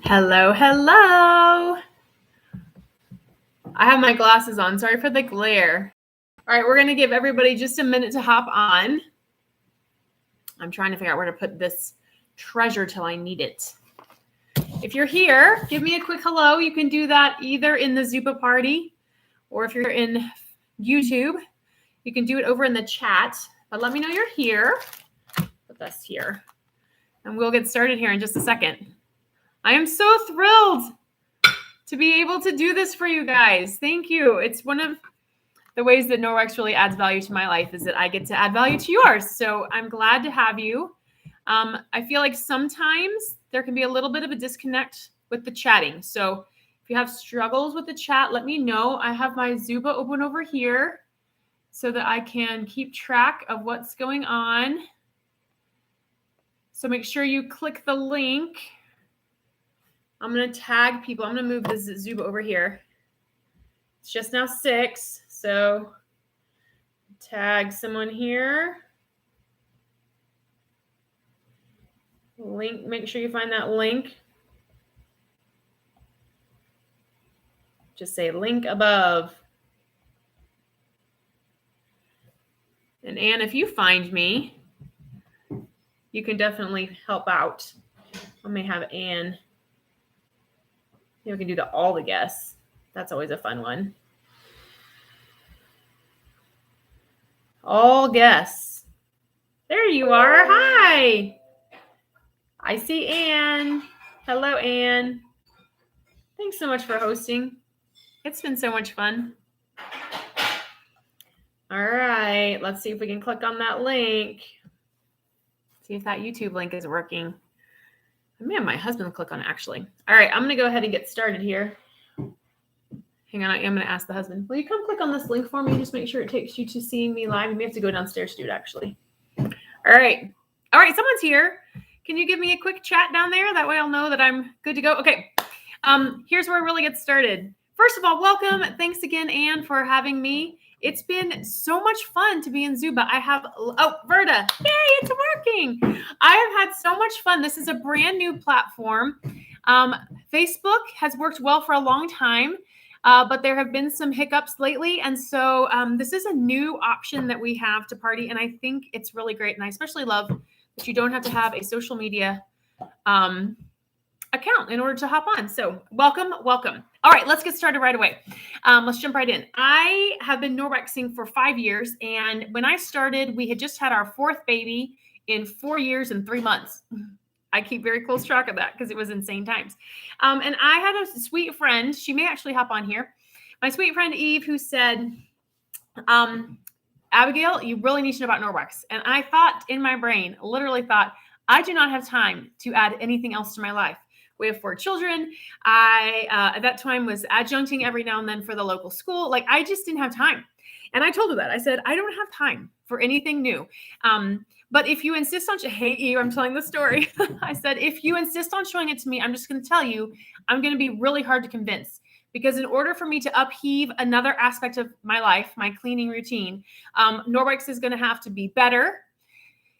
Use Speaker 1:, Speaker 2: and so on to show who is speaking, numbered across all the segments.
Speaker 1: Hello, hello. I have my glasses on. Sorry for the glare. All right, we're going to give everybody just a minute to hop on. I'm trying to figure out where to put this treasure till I need it. If you're here, give me a quick hello. You can do that either in the Zupa party or if you're in YouTube, you can do it over in the chat. But let me know you're here. Put this here. And we'll get started here in just a second. I am so thrilled to be able to do this for you guys. Thank you. It's one of the ways that Norwex really adds value to my life is that I get to add value to yours. So I'm glad to have you. I feel like sometimes there can be a little bit of a disconnect with the chatting. So if you have struggles with the chat, let me know. I have my Zuba open over here so that I can keep track of what's going on. So make sure you click the link. I'm going to tag people. I'm going to move this Zuba over here. It's just now 6. So tag someone here. Link. Make sure you find that link. Just say link above. And Anne, if you find me, you can definitely help out. I may have Anne. We can do all the guests. That's always a fun one. All guests. There you are. Hi. I see Anne. Hello, Anne. Thanks so much for hosting. It's been so much fun. All right. Let's see if we can click on that link. See if that YouTube link is working. I may have my husband click on it, actually. All right. I'm going to go ahead and get started here. Hang on. I am going to ask the husband. Will you come click on this link for me? Just make sure it takes you to see me live. You may have to go downstairs to do it, actually. All right. All right. Someone's here. Can you give me a quick chat down there? That way I'll know that I'm good to go. Okay. Here's where it really gets started. First of all, welcome. Thanks again, Anne, for having me. It's been so much fun to be in Zuba. I have, Verda, yay, it's working. I have had so much fun. This is a brand new platform. Facebook has worked well for a long time, but there have been some hiccups lately. And so this is a new option that we have to party. And I think it's really great. And I especially love that you don't have to have a social media account in order to hop on. So welcome. All right, let's get started right away. Let's jump right in. I have been Norwexing for 5 years. And when I started, we had just had our 4th baby in 4 years and 3 months. I keep very close track of that because it was insane times. And I had a sweet friend. She may actually hop on here. My sweet friend, Eve, who said, Abigail, you really need to know about Norwex. And I thought in my brain, literally thought, I do not have time to add anything else to my life. We have 4 children. I, at that time, was adjuncting every now and then for the local school. Like, I just didn't have time. And I told her that. I said, I don't have time for anything new. But if you insist on, hate you, I'm telling the story. I said, if you insist on showing it to me, I'm just going to tell you, I'm going to be really hard to convince. Because in order for me to upheave another aspect of my life, my cleaning routine, Norwex is going to have to be better.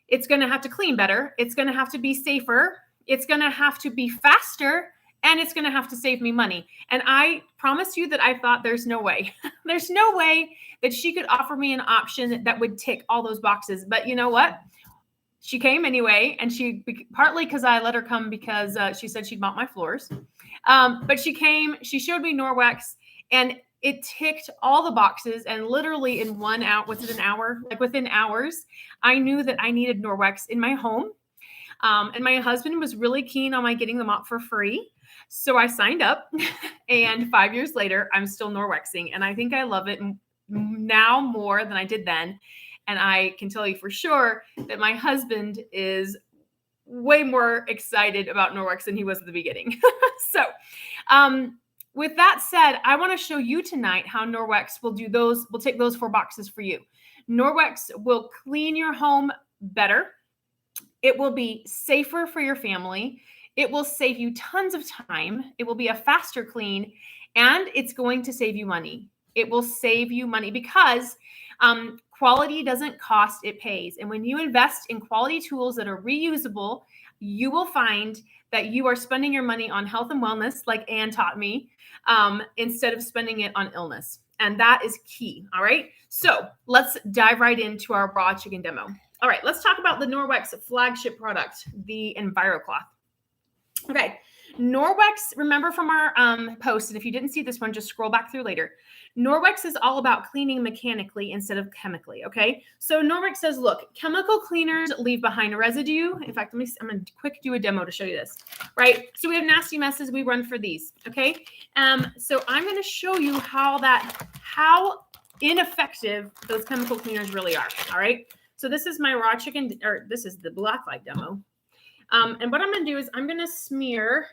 Speaker 1: It's going to have to clean better. It's going to have to be safer. It's going to have to be faster, and it's going to have to save me money. And I promise you that I thought there's no way. There's no way that she could offer me an option that would tick all those boxes. But you know what? She came anyway, and she partly because I let her come because she said she'd mop my floors. But she came, she showed me Norwex, and it ticked all the boxes. And literally in 1 hour, was it an hour? Like within hours, I knew that I needed Norwex in my home. And my husband was really keen on my getting the mop for free. So I signed up, and 5 years later, I'm still Norwexing. And I think I love it now more than I did then. And I can tell you for sure that my husband is way more excited about Norwex than he was at the beginning. So with that said, I want to show you tonight how Norwex will take those 4 boxes for you. Norwex will clean your home better. It will be safer for your family. It will save you tons of time. It will be a faster clean, and it's going to save you money. It will save you money because Quality doesn't cost, it pays. And when you invest in quality tools that are reusable, you will find that you are spending your money on health and wellness, like Anne taught me, instead of spending it on illness. And that is key. All right. So let's dive right into our raw chicken demo. All right. Let's talk about the Norwex flagship product, the EnviroCloth. Okay. Norwex, remember from our post, and if you didn't see this one, just scroll back through later. Norwex is all about cleaning mechanically instead of chemically, okay? So Norwex says, look, chemical cleaners leave behind residue. In fact, I'm going to quick do a demo to show you this, right? So we have nasty messes. We run for these, okay? So I'm going to show you how ineffective those chemical cleaners really are, all right? So this is my raw chicken, or this is the blacklight demo. And what I'm going to do is I'm going to smear...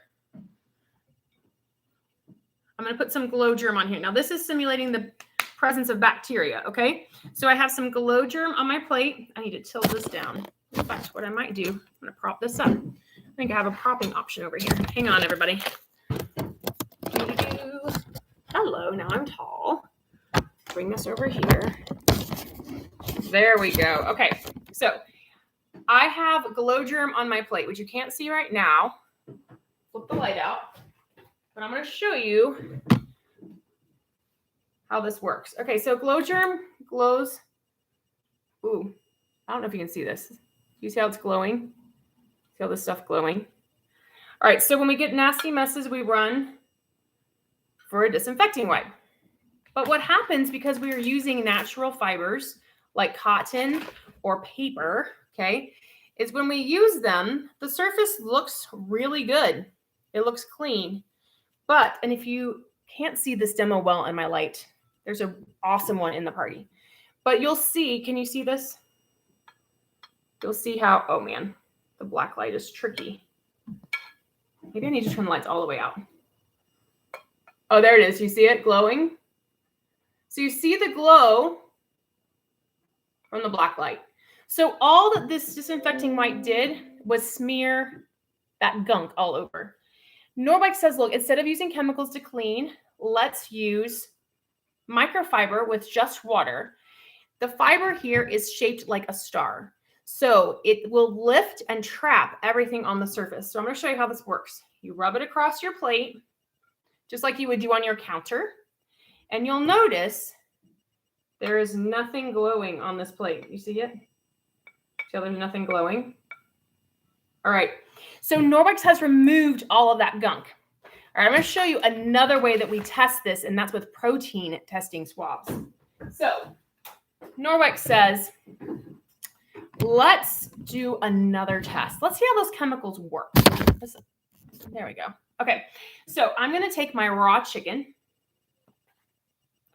Speaker 1: I'm going to put some glow germ on here. Now, this is simulating the presence of bacteria, okay? So I have some glow germ on my plate. I need to tilt this down. In fact, what I might do, I'm going to prop this up. I think I have a propping option over here. Hang on, everybody. Hello, now I'm tall. Bring this over here. There we go. Okay, so I have glow germ on my plate, which you can't see right now. Flip the light out. But I'm going to show you how this works. Okay, so glow germ glows. Ooh, I don't know if you can see this. Do you see how it's glowing? See all this stuff glowing? All right, so when we get nasty messes, we run for a disinfecting wipe. But what happens, because we are using natural fibers like cotton or paper, okay, is when we use them, the surface looks really good. It looks clean. But, and if you can't see this demo well in my light, there's an awesome one in the party. But you'll see, can you see this? You'll see how, oh man, the black light is tricky. Maybe I need to turn the lights all the way out. Oh, there it is. You see it glowing? So you see the glow from the black light. So all that this disinfecting wipe did was smear that gunk all over. Norwex says, look, instead of using chemicals to clean, let's use microfiber with just water. The fiber here is shaped like a star. So it will lift and trap everything on the surface. So I'm going to show you how this works. You rub it across your plate, just like you would do on your counter. And you'll notice there is nothing glowing on this plate. You see it? See how there's nothing glowing? All right. So Norwex has removed all of that gunk. All right, I'm going to show you another way that we test this, and that's with protein testing swabs. So Norwex says, let's do another test. Let's see how those chemicals work. There we go. Okay, so I'm going to take my raw chicken.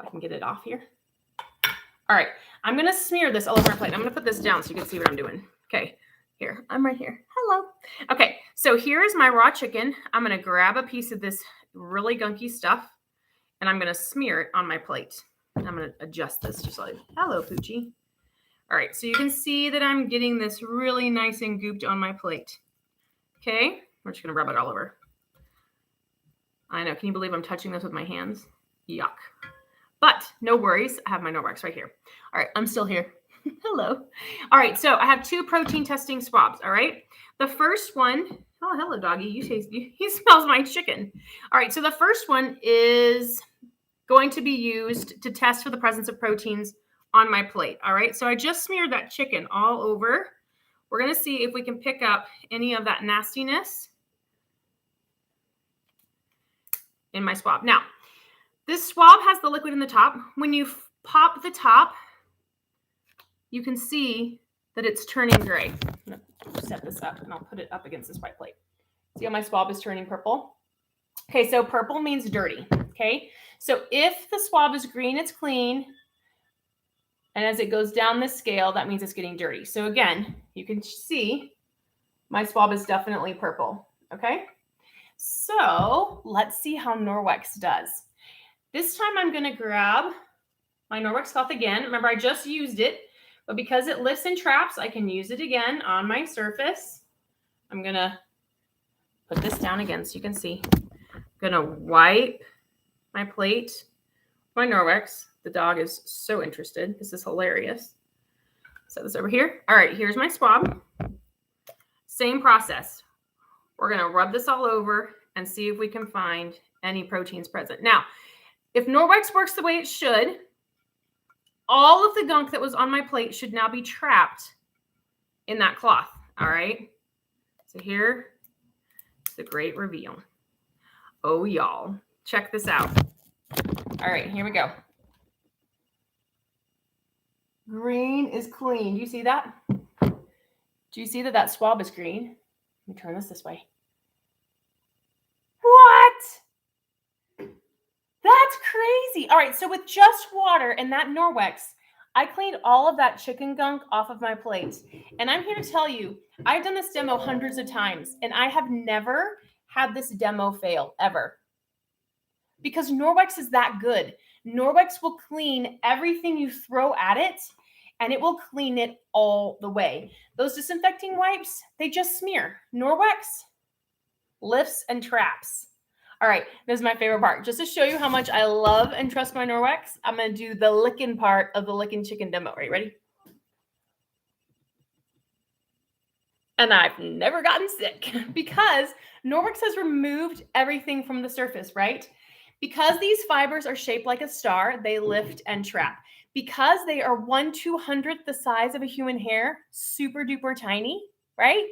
Speaker 1: If I can get it off here. All right, I'm going to smear this all over my plate. I'm going to put this down so you can see what I'm doing. Okay. Here, I'm right here. Hello. Okay, so here is my raw chicken. I'm going to grab a piece of this really gunky stuff, and I'm going to smear it on my plate. I'm going to adjust this just like, hello, Poochie. All right, so you can see that I'm getting this really nice and gooped on my plate. Okay, we're just going to rub it all over. I know, can you believe I'm touching this with my hands? Yuck. But no worries, I have my Norwex right here. All right, I'm still here. Hello. All right, so I have two protein testing swabs, all right? The first one, oh, hello, doggy. He smells my chicken. All right, so the first one is going to be used to test for the presence of proteins on my plate, all right? So I just smeared that chicken all over. We're going to see if we can pick up any of that nastiness in my swab. Now, this swab has the liquid in the top. When you pop the top, you can see that it's turning gray. I'm going to set this up and I'll put it up against this white plate. See how my swab is turning purple? Okay, so purple means dirty, okay? So if the swab is green, it's clean. And as it goes down this scale, that means it's getting dirty. So again, you can see my swab is definitely purple, okay? So let's see how Norwex does. This time I'm going to grab my Norwex cloth again. Remember, I just used it. But because it lifts and traps, I can use it again on my surface. I'm going to put this down again so you can see. I'm going to wipe my plate, my Norwex. The dog is so interested. This is hilarious. Set this over here. All right, here's my swab. Same process. We're going to rub this all over and see if we can find any proteins present. Now, if Norwex works the way it should, all of the gunk that was on my plate should now be trapped in that cloth. All right. So here's the great reveal. Oh, y'all, check this out. All right, here we go. Green is clean. Do you see that? Do you see that that swab is green? Let me turn this way. What? That's crazy. All right, so with just water and that Norwex, I cleaned all of that chicken gunk off of my plate. And I'm here to tell you, I've done this demo hundreds of times, and I have never had this demo fail, ever. Because Norwex is that good. Norwex will clean everything you throw at it, and it will clean it all the way. Those disinfecting wipes, they just smear. Norwex lifts and traps. All right, this is my favorite part. Just to show you how much I love and trust my Norwex, I'm going to do the licking part of the licking chicken demo. Are you ready? And I've never gotten sick because Norwex has removed everything from the surface, right? Because these fibers are shaped like a star, they lift and trap. Because they are 1/200th the size of a human hair, super duper tiny, right?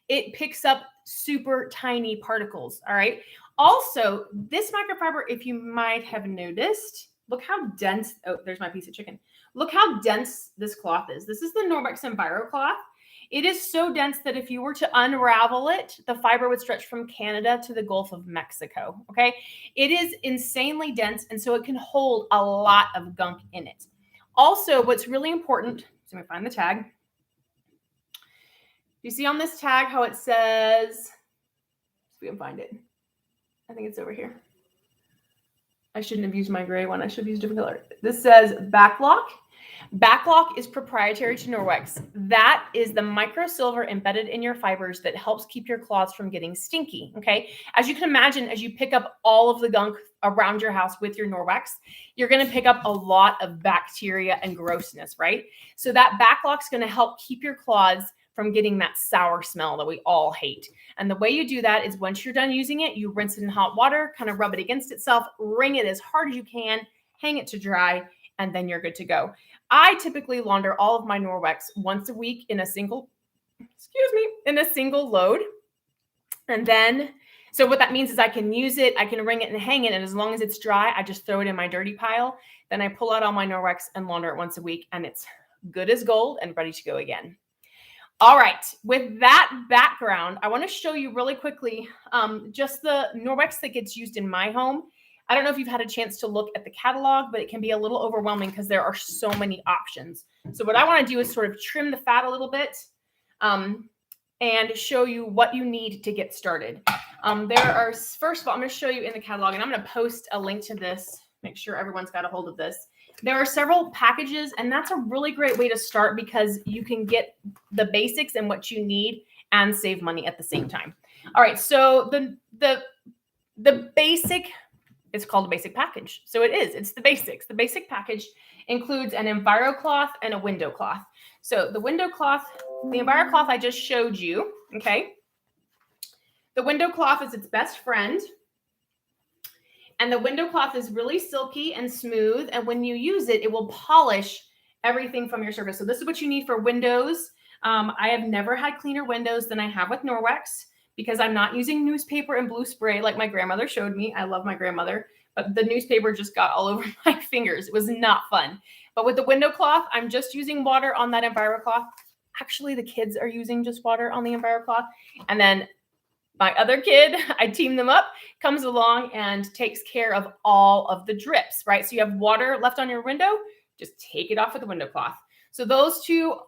Speaker 1: It picks up super tiny particles, all right? Also, this microfiber, if you might have noticed, look how dense, oh, there's my piece of chicken. Look how dense this cloth is. This is the Norwex Enviro cloth. It is so dense that if you were to unravel it, the fiber would stretch from Canada to the Gulf of Mexico, okay? It is insanely dense, and so it can hold a lot of gunk in it. Also, what's really important, so let me find the tag. You see on this tag how it says, if we can find it. I think it's over here. I shouldn't have used my gray one. I should have used a different color. This says backlock. Backlock is proprietary to Norwex. That is the microsilver embedded in your fibers that helps keep your cloths from getting stinky, okay? As you can imagine, as you pick up all of the gunk around your house with your Norwex, you're going to pick up a lot of bacteria and grossness, right? So that backlock's going to help keep your cloths from getting that sour smell that we all hate. And the way you do that is once you're done using it, you rinse it in hot water, kind of rub it against itself, wring it as hard as you can, hang it to dry, and then you're good to go. I typically launder all of my Norwex once a week in a single, in a single load. And then, so what that means is I can use it, I can wring it and hang it, and as long as it's dry, I just throw it in my dirty pile. Then I pull out all my Norwex and launder it once a week, and it's good as gold and ready to go again. All right, with that background, I want to show you really quickly just the Norwex that gets used in my home. I don't know if you've had a chance to look at the catalog, but it can be a little overwhelming because there are so many options. So what I want to do is sort of trim the fat a little bit and show you what you need to get started. First of all, I'm going to show you in the catalog, and I'm going to post a link to this, make sure everyone's got a hold of this. There are several packages, and that's a really great way to start because you can get the basics and what you need and save money at the same time. All right, so the basic, it's called a basic package. So it's the basics. The basic package includes an Enviro cloth and a window cloth. So the window cloth, the Enviro cloth I just showed you, okay? The window cloth is its best friend. And the window cloth is really silky and smooth. And when you use it, it will polish everything from your surface. So this is what you need for windows. I have never had cleaner windows than I have with Norwex because I'm not using newspaper and blue spray like my grandmother showed me. I love my grandmother, but the newspaper just got all over my fingers. It was not fun. But with the window cloth, I'm just using water on that Enviro cloth. Actually, the kids are using just water on the Enviro cloth. And then my other kid, I team them up, comes along and takes care of all of the drips, right? So you have water left on your window, just take it off with the window cloth. So those two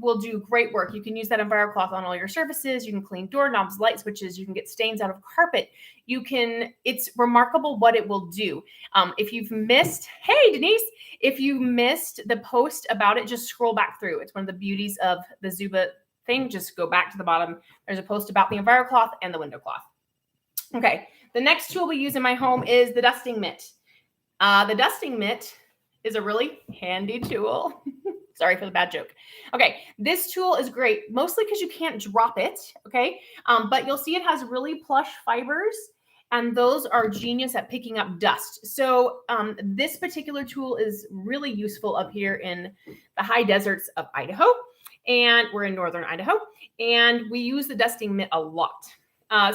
Speaker 1: will do great work. You can use that Enviro cloth on all your surfaces. You can clean doorknobs, light switches. You can get stains out of carpet. It's remarkable what it will do. If you've missed, hey, Denise, if you missed the post about it, just scroll back through. It's one of the beauties of the Zuba thing. Just go back to the bottom. There's a post about the Enviro cloth and the window cloth. Okay, the next tool we use in my home is the dusting mitt. The dusting mitt is a really handy tool. Sorry for the bad joke. Okay, this tool is great, mostly because you can't drop it, okay? But you'll see it has really plush fibers, and those are genius at picking up dust. So this particular tool is really useful up here in the high deserts of Idaho, and we're in northern Idaho, and we use the dusting mitt a lot.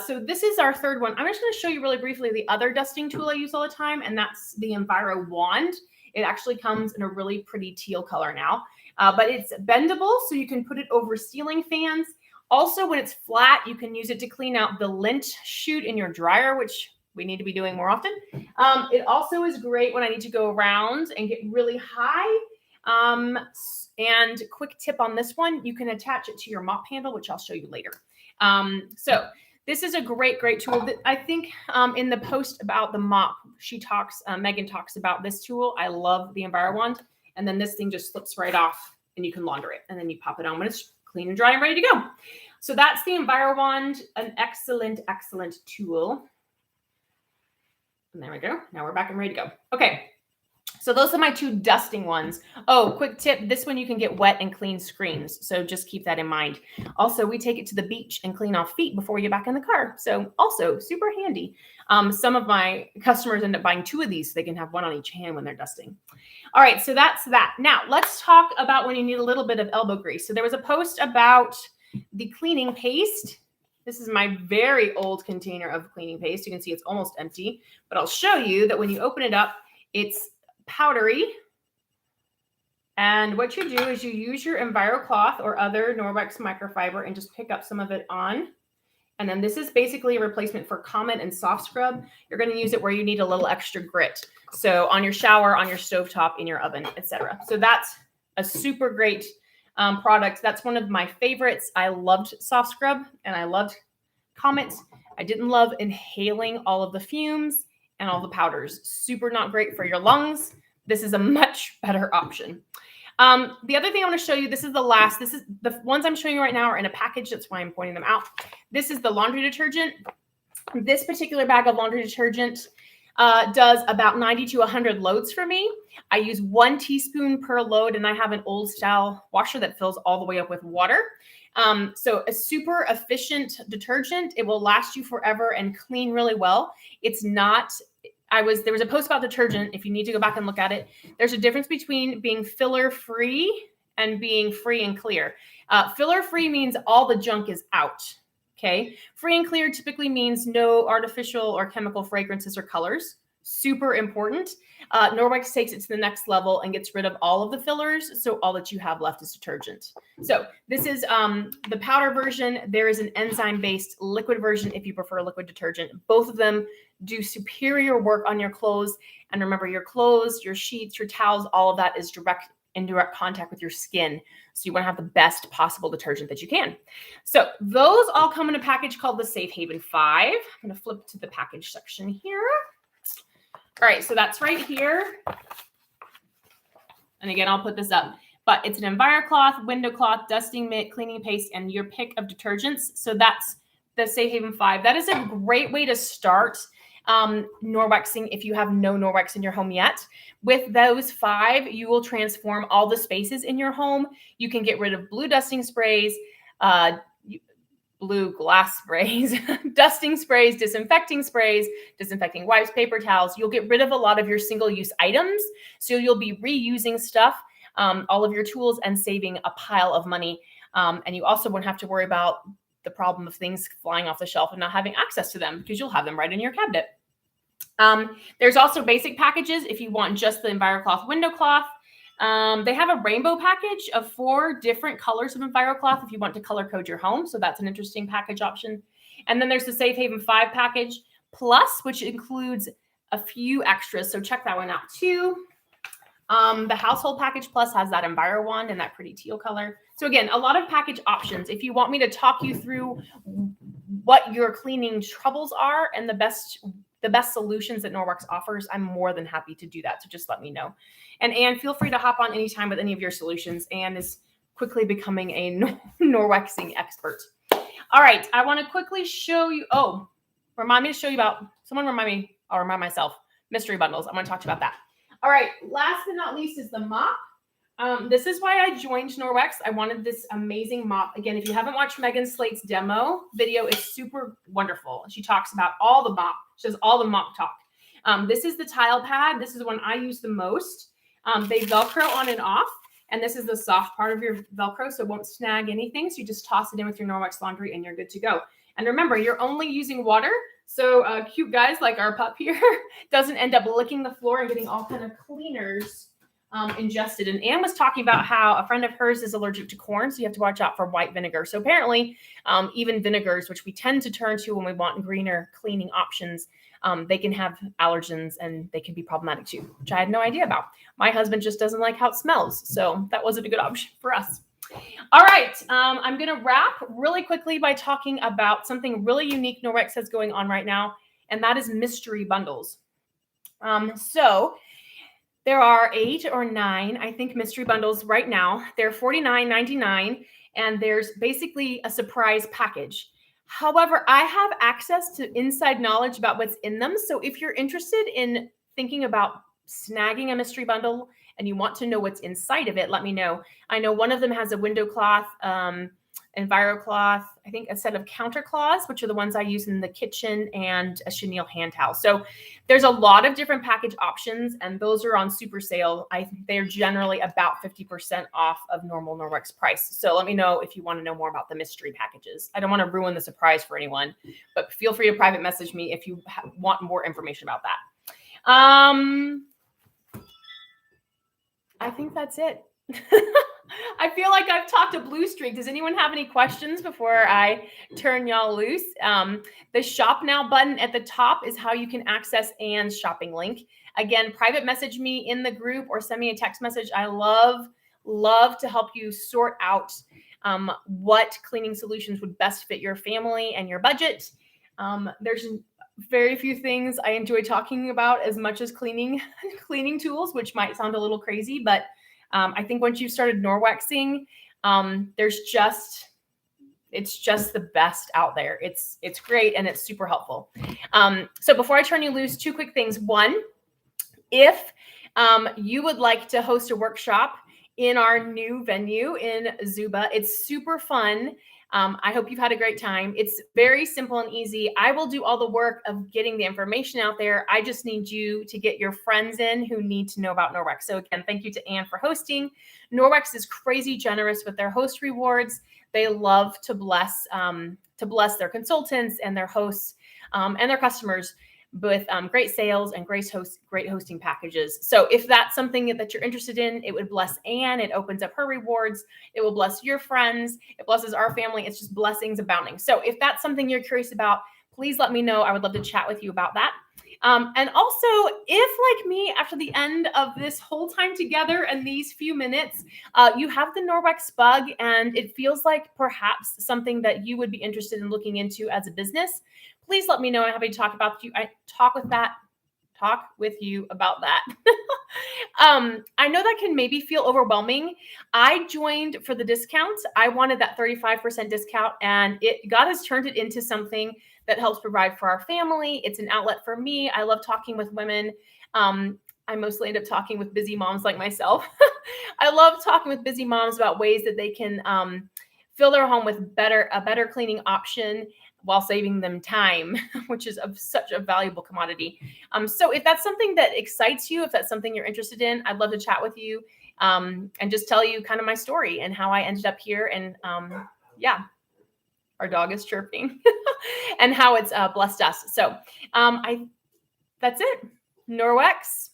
Speaker 1: So this is our third one. I'm just going to show you really briefly the other dusting tool I use all the time, and that's the Enviro wand. It actually comes in a really pretty teal color now, but it's bendable, so you can put it over ceiling fans. Also, when it's flat, you can use it to clean out the lint chute in your dryer, which we need to be doing more often. It also is great when I need to go around and get really high. And quick tip on this one, you can attach it to your mop handle, which I'll show you later. So this is a great tool. I think in the post about the mop, Megan talks about this tool. I love the Enviro wand. And then this thing just slips right off and you can launder it. And then you pop it on when it's clean and dry and ready to go. So that's the Enviro wand, an excellent tool. And there we go. Now we're back and ready to go. Okay. So those are my two dusting ones. Oh, quick tip. This one you can get wet and clean screens. So just keep that in mind. Also, we take it to the beach and clean off feet before we get back in the car. So also super handy. Some of my customers end up buying two of these so they can have one on each hand when they're dusting. All right, so that's that. Now let's talk about when you need a little bit of elbow grease. So there was a post about the cleaning paste. This is my very old container of cleaning paste. You can see it's almost empty, but I'll show you that when you open it up, it's powdery. And what you do is you use your Enviro cloth or other Norwex microfiber and just pick up some of it on. And then this is basically a replacement for Comet and soft scrub. You're going to use it where you need a little extra grit. So on your shower, on your stovetop, in your oven, etc. So that's a super great product. That's one of my favorites. I loved soft scrub and I loved Comet. I didn't love inhaling all of the fumes and all the powders. Super not great for your lungs. This is a much better option. The other thing I want to show you, this is the ones I'm showing you right now are in a package. That's why I'm pointing them out. This is the laundry detergent. This particular bag of laundry detergent does about 90 to 100 loads for me. I use 1 teaspoon per load, and I have an old style washer that fills all the way up with water. So a super efficient detergent. It will last you forever and clean really well. It's not, there was a post about detergent. If you need to go back and look at it, there's a difference between being filler free and being free and clear. Filler free means all the junk is out. Okay. Free and clear typically means no artificial or chemical fragrances or colors. Super important. Norwex takes it to the next level and gets rid of all of the fillers. So all that you have left is detergent. So this is the powder version. There is an enzyme-based liquid version if you prefer liquid detergent. Both of them do superior work on your clothes. And remember, your clothes, your sheets, your towels, all of that is in direct contact with your skin. So you want to have the best possible detergent that you can. So those all come in a package called the Safe Haven 5. I'm going to flip to the package section here. All right, so that's right here. And again, I'll put this up. But it's an Enviro cloth, window cloth, dusting mitt, cleaning paste, and your pick of detergents. So that's the Safe Haven 5. That is a great way to start Norwexing if you have no Norwex in your home yet. With those 5, you will transform all the spaces in your home. You can get rid of blue dusting sprays, blue glass sprays, dusting sprays, disinfecting wipes, paper towels. You'll get rid of a lot of your single-use items. So you'll be reusing stuff, all of your tools, and saving a pile of money. And you also won't have to worry about the problem of things flying off the shelf and not having access to them because you'll have them right in your cabinet. There's also basic packages if you want just the EnviroCloth window cloth. They have a rainbow package of 4 different colors of EnviroCloth if you want to color code your home. So that's an interesting package option. And then there's the Safe Haven 5 package plus, which includes a few extras. So check that one out too. The household package plus has that Enviro wand in that pretty teal color. So again, a lot of package options. If you want me to talk you through what your cleaning troubles are and the best solutions that Norwex offers, I'm more than happy to do that. So just let me know. And Anne, feel free to hop on anytime with any of your solutions. Anne is quickly becoming a Norwexing expert. All right, I want to quickly show you. Oh, remind me to show you about, someone remind me, I'll remind myself, mystery bundles. I want to talk to you about that. All right, last but not least is the mop. This is why I joined Norwex. I wanted this amazing mop. Again, if you haven't watched Megan Slate's demo video, it's super wonderful. She talks about all the mop. She does all the mop talk. This is the tile pad. This is one I use the most. They Velcro on and off. And this is the soft part of your Velcro, so it won't snag anything. So you just toss it in with your Norwex laundry and you're good to go. And remember, you're only using water. So cute guys like our pup here doesn't end up licking the floor and getting all kind of cleaners ingested. And Anne was talking about how a friend of hers is allergic to corn, so you have to watch out for white vinegar. So apparently, even vinegars, which we tend to turn to when we want greener cleaning options, they can have allergens and they can be problematic too, which I had no idea about. My husband just doesn't like how it smells, so that wasn't a good option for us. All right, I'm going to wrap really quickly by talking about something really unique Norwex has going on right now, and that is mystery bundles. So there are 8 or 9, I think, mystery bundles right now. They're $49.99, and there's basically a surprise package. However, I have access to inside knowledge about what's in them. So if you're interested in thinking about snagging a mystery bundle and you want to know what's inside of it, let me know. I know one of them has a window cloth, EnviroCloth, I think a set of counter cloths, which are the ones I use in the kitchen, and a chenille hand towel. So there's a lot of different package options, and those are on super sale. I think they're generally about 50% off of normal Norwex price. So let me know if you want to know more about the mystery packages. I don't want to ruin the surprise for anyone, but feel free to private message me if you want more information about that. I think that's it. I feel like I've talked a blue streak. Does anyone have any questions before I turn y'all loose? The Shop Now button at the top is how you can access Anne's shopping link. Again, private message me in the group or send me a text message. I love to help you sort out what cleaning solutions would best fit your family and your budget. There's very few things I enjoy talking about as much as cleaning tools, which might sound a little crazy, but I think once you've started Norwexing, it's just the best out there. It's great and it's super helpful. So before I turn you loose, 2 quick things. One, if you would like to host a workshop in our new venue in Zuba, it's super fun. I hope you've had a great time. It's very simple and easy. I will do all the work of getting the information out there. I just need you to get your friends in who need to know about Norwex. So again, thank you to Anne for hosting. Norwex is crazy generous with their host rewards. They love to bless their consultants and their hosts and their customers with great sales and great hosting packages. So if that's something that you're interested in, it would bless Anne. It opens up her rewards. It will bless your friends. It blesses our family. It's just blessings abounding. So if that's something you're curious about, please let me know. I would love to chat with you about that. And also, if like me, after the end of this whole time together and these few minutes, you have the Norwex bug and it feels like perhaps something that you would be interested in looking into as a business, please let me know. I'm happy to talk with you about that. I know that can maybe feel overwhelming. I joined for the discount. I wanted that 35% discount, and God has turned it into something that helps provide for our family. It's an outlet for me. I love talking with women. I mostly end up talking with busy moms like myself. I love talking with busy moms about ways that they can fill their home with a better cleaning option while saving them time, which is such a valuable commodity. So if that's something that excites you, if that's something you're interested in, I'd love to chat with you and just tell you kind of my story and how I ended up here. And our dog is chirping and how it's blessed us. So that's it. Norwex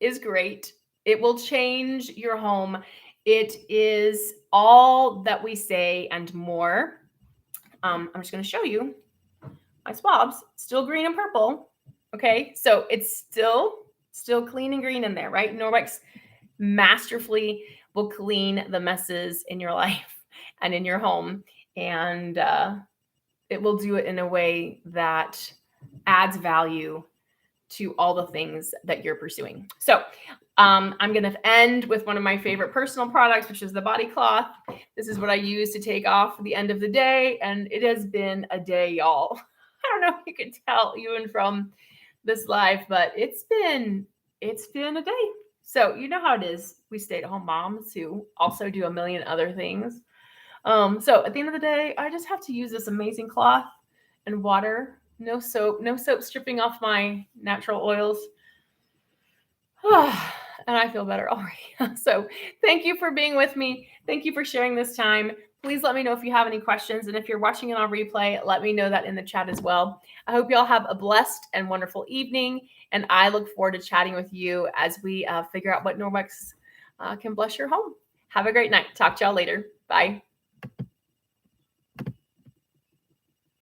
Speaker 1: is great. It will change your home. It is all that we say and more. I'm just going to show you my swabs, still green and purple. Okay. So it's still clean and green in there, right? Norwex masterfully will clean the messes in your life and in your home. And it will do it in a way that adds value to all the things that you're pursuing. So I'm going to end with one of my favorite personal products, which is the body cloth. This is what I use to take off at the end of the day. And it has been a day, y'all. I don't know if you can tell even from this live, but it's been it's been a day. So you know how it is. We stay at home moms who also do a million other things. So at the end of the day, I just have to use this amazing cloth and water. No soap, no soap stripping off my natural oils. And I feel better already. So thank you for being with me. Thank you for sharing this time. Please let me know if you have any questions. And if you're watching it on replay, let me know that in the chat as well. I hope you all have a blessed and wonderful evening. And I look forward to chatting with you as we figure out what Norwex can bless your home. Have a great night. Talk to y'all later. Bye.